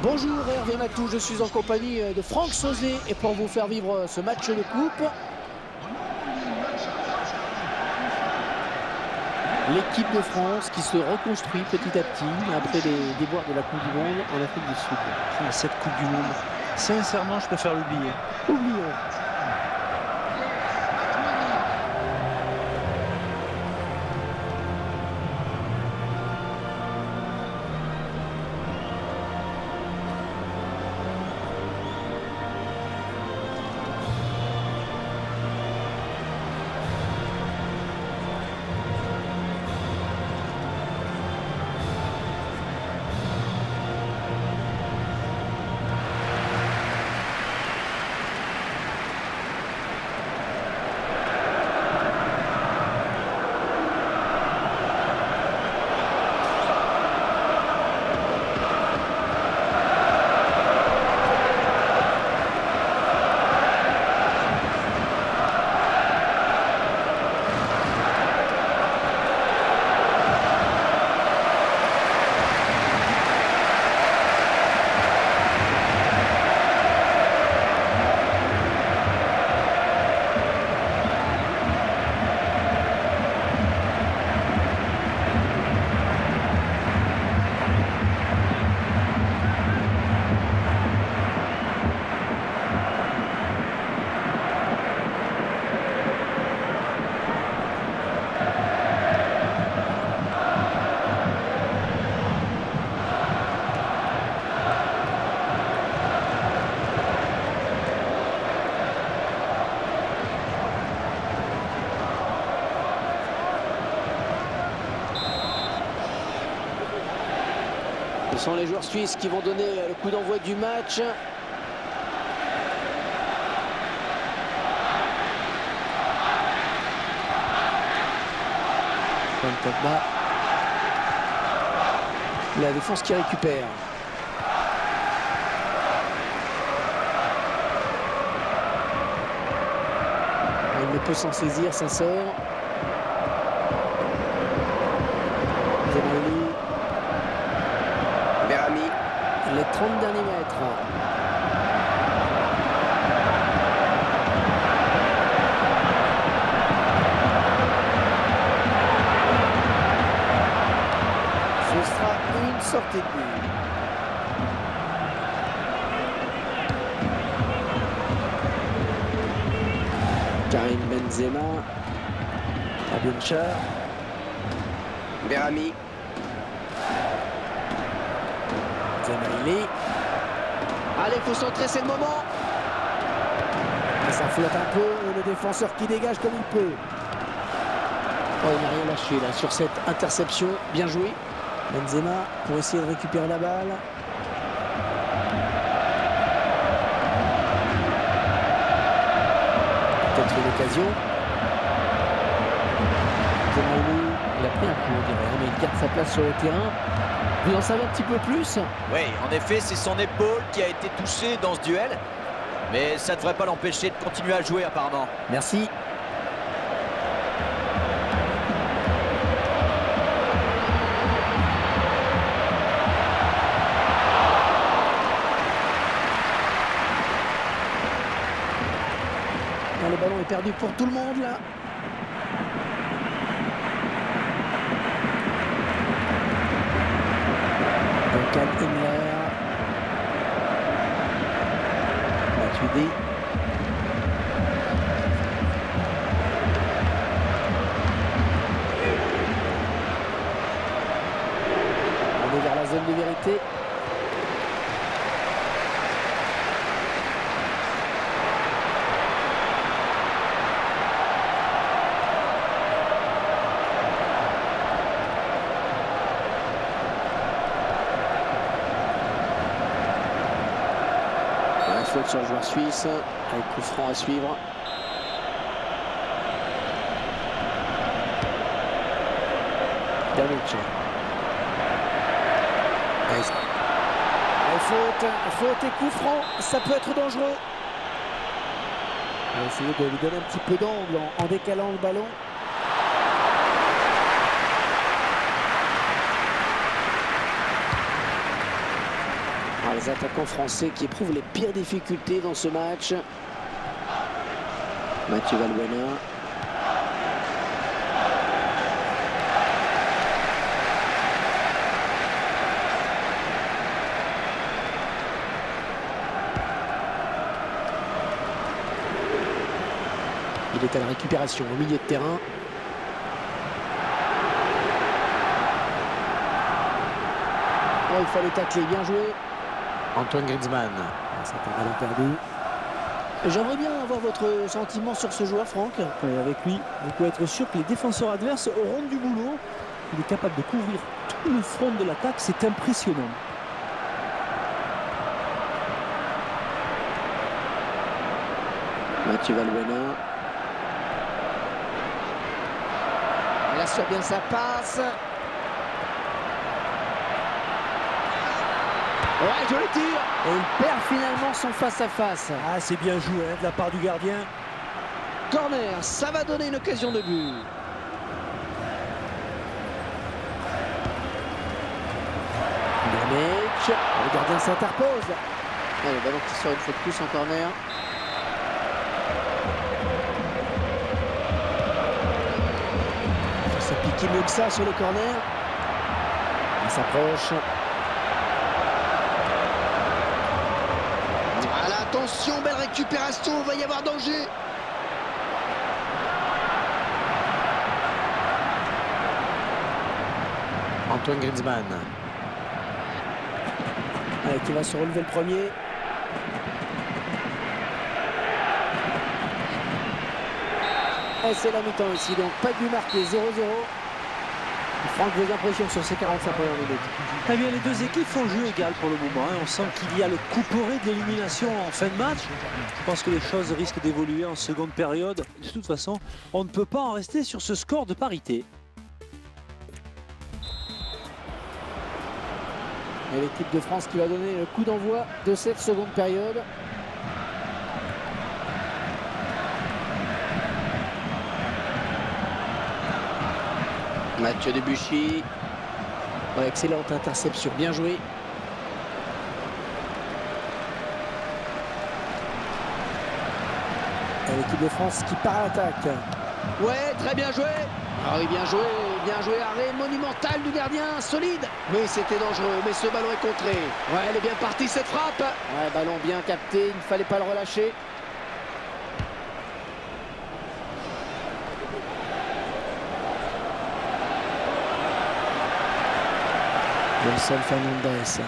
Bonjour Hervé Matou, je suis en compagnie de Franck Sauzet et pour vous faire vivre ce match de coupe. L'équipe de France qui se reconstruit petit à petit après les déboires de la Coupe du Monde en Afrique du Sud. Cette Coupe du Monde, sincèrement, je préfère l'oublier. Oublions. Ce sont les joueurs suisses qui vont donner le coup d'envoi du match. Pogba. La défense qui récupère. Il ne peut s'en saisir, ça sort. Berami. Les 30 derniers mètres. Ce sera une sortie de but. Karim Benzema. Abinchar. Berami. Zemaili. Allez, il faut centrer, c'est le moment. Et ça flotte un peu, et le défenseur qui dégage comme il peut. Oh, il n'a rien lâché là sur cette interception. Bien joué. Benzema pour essayer de récupérer la balle. Peut-être une occasion. Zemaili, il a pris un coup, on dirait, mais il garde sa place sur le terrain. Vous en savez un petit peu plus? Oui, en effet, c'est son épaule qui a été touchée dans ce duel. Mais ça ne devrait pas l'empêcher de continuer à jouer apparemment. Merci. Le ballon est perdu pour tout le monde là. Duncan Himmler. Matuidi. On est vers la zone de vérité. Faute sur le joueur suisse, avec coup franc à suivre. Danic. Faute et coup franc, ça peut être dangereux. On va essayer de lui donner un petit peu d'angle en décalant le ballon. Les attaquants français qui éprouvent les pires difficultés dans ce match. Mathieu Valbuena. Il est à la récupération au milieu de terrain. Oh, il fallait tacler, bien joué. Antoine Griezmann. C'est un ballon perdu. J'aimerais bien avoir votre sentiment sur ce joueur, Franck. Et avec lui, vous pouvez être sûr que les défenseurs adverses auront du boulot. Il est capable de couvrir tout le front de l'attaque, c'est impressionnant. Mathieu Valbuena. Il assure bien sa passe. Ouais, je le tire. Et il perd finalement son face-à-face. Ah, c'est bien joué de la part du gardien. Corner, ça va donner une occasion de but. Danic. Le gardien s'interpose. Le ballon qui sort une fois de plus en corner. Ça pique mieux que ça sur le corner. Il s'approche. Attention, belle récupération, il va y avoir danger. Antoine Griezmann. Allez, qui va se relever le premier. Et c'est la mi-temps ici, donc pas de but marqué, 0-0. Franck, vos impressions sur ces 45 premières minutes? Eh bien, les deux équipes font le jeu égal pour le moment. On sent qu'il y a le couperet de l'élimination en fin de match. Je pense que les choses risquent d'évoluer en seconde période. De toute façon, on ne peut pas en rester sur ce score de parité. Et l'équipe de France qui va donner le coup d'envoi de cette seconde période. Mathieu Debuchy. Ouais, excellente interception, bien joué. L'équipe de France qui part à l'attaque. Ouais, très bien joué. Ah oui, bien joué, arrêt monumental du gardien, solide. Oui, c'était dangereux, mais ce ballon est contré. Ouais, elle est bien partie cette frappe. Ouais, ballon bien capté, il ne fallait pas le relâcher. Nelson Fernandez.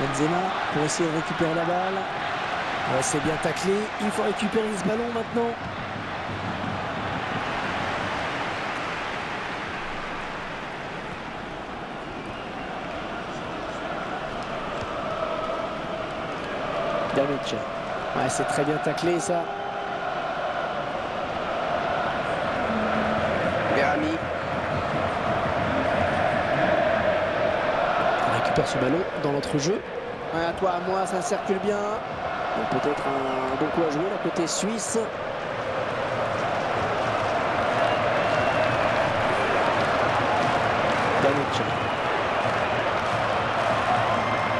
Benzema pour essayer de récupérer la balle. Ouais, c'est bien taclé. Il faut récupérer ce ballon maintenant. Danic. Ouais, c'est très bien taclé ça. Berami. On récupère ce ballon dans l'entrejeu. Ouais, à toi, à moi, ça circule bien. Peut-être un bon coup à jouer, là, côté suisse. Danic.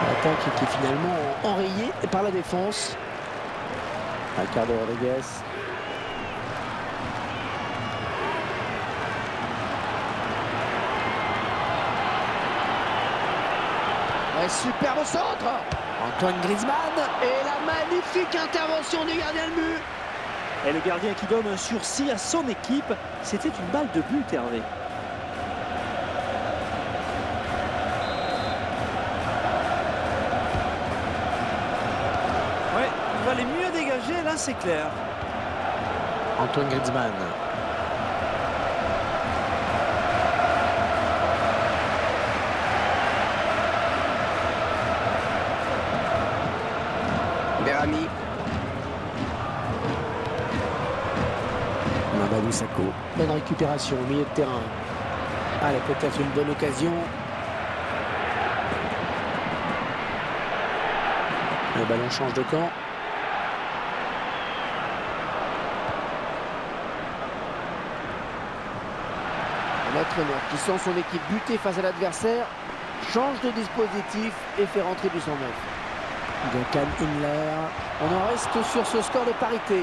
L'attaque qui est finalement enrayée par la défense. Ricardo Rodriguez. Un superbe centre. Antoine Griezmann. Et la magnifique intervention du gardien de but. Et le gardien qui donne un sursis à son équipe. C'était une balle de but, Hervé. Ouais, il va les mieux dégager, là c'est clair. Antoine Griezmann. Berami. Mamadou Sakho. Bonne récupération au milieu de terrain. Allez, peut-être une bonne occasion. Le ballon change de camp. L'entraîneur qui sent son équipe buter face à l'adversaire change de dispositif et fait rentrer du 109. Gökhan Inler. On en reste sur ce score de parité.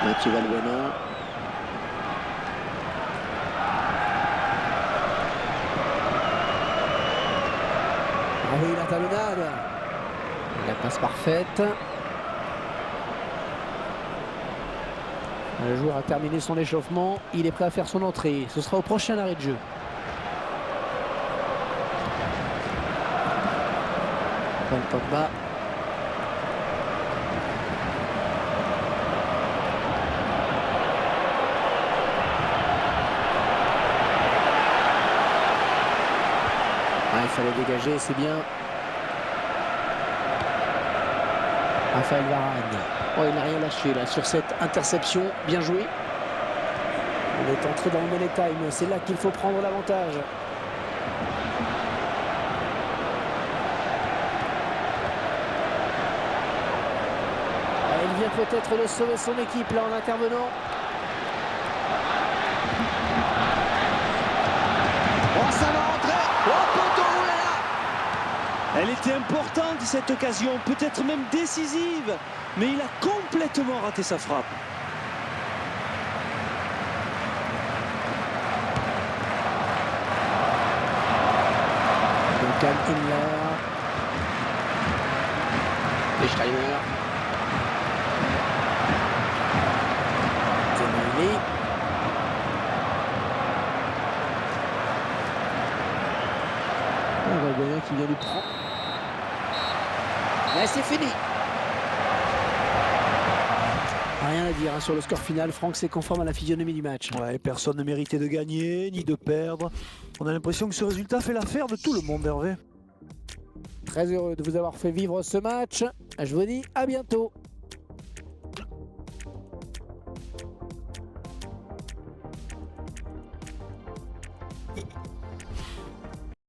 Mathieu Valbuena. Ah oui, la talonnade. La passe parfaite. Le joueur a terminé son échauffement. Il est prêt à faire son entrée. Ce sera au prochain arrêt de jeu. Paul Pogba. Ah, il fallait dégager, c'est bien. Raphaël Varane. Oh, il n'a rien lâché là sur cette interception. Bien joué. On est entré dans le money time. C'est là qu'il faut prendre l'avantage. Il vient peut-être de sauver son équipe là en intervenant. Oh, ça va rentrer. Oh, poteau, oh là là. Elle était importante cette occasion, peut-être même décisive, mais il a complètement raté sa frappe. Gökhan Inler. Et Steiner. Zemeli. Valbuena qui vient lui prendre. Là, c'est fini. Rien à dire hein, sur le score final. Franck, c'est conforme à la physionomie du match. Ouais, personne ne méritait de gagner ni de perdre. On a l'impression que ce résultat fait l'affaire de tout le monde, Hervé. Très heureux de vous avoir fait vivre ce match. Je vous dis à bientôt.